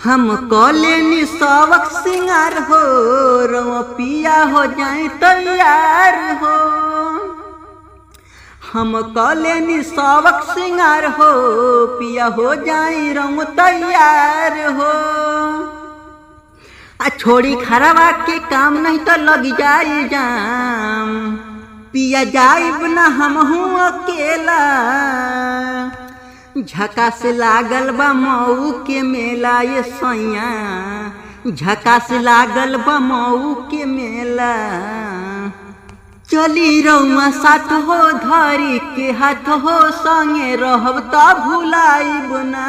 हम कॉलेनी सबक सिंगार हो रवा पिया हो जाए तैयार हो। हम कॉलेनी सबक सिंगार हो पिया हो जाए रवा तैयार हो। आ छोड़ी खराबा के काम नहीं तो लग जाए जाम पिया जाइब न हम हूँ अकेला। झकास लागल बा मऊ के मेला ये सैया, झकास लागल बा मऊ के मेला। चली रउआ साथ हो धरी के हाथ हो संगे रहब त भुलाइब ना।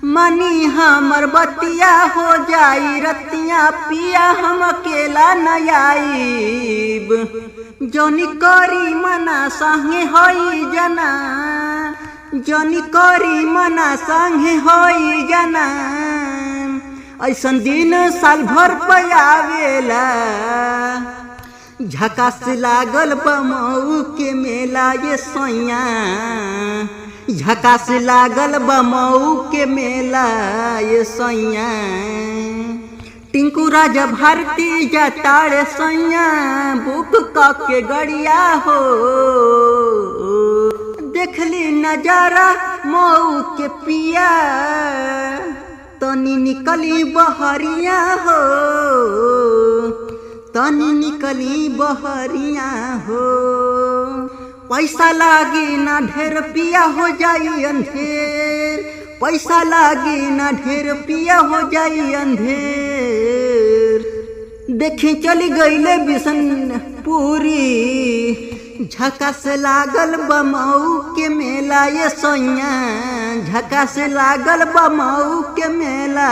मनी हमर बतिया हो जाई रतिया पिया हम अकेला न आइब। जनी करी मना संगे होई जना, जनी करी मना संगे होई जना। ऐसन दिन साल भर पयावेला। झकास लागल बा मऊ के मेला ये सैया, झकास लागल बा मऊ के मेला ये सैया। टिंकू राजा भारती जाताड़े सैया बुक के गड़िया हो। देखली नजारा मऊ के पिया तनी निकली बहरिया हो, तनी निकली बहरिया हो। पैसा लागी ना ढेर पिया हो जाई अंधेर, पैसा लागी ना ढेर पिया हो जाई अंधेर। देखी चली गईले बिशनपुरी, झकास लागल बा मऊ के मेला ये सैया, झकास लागल बा मऊ के मेला।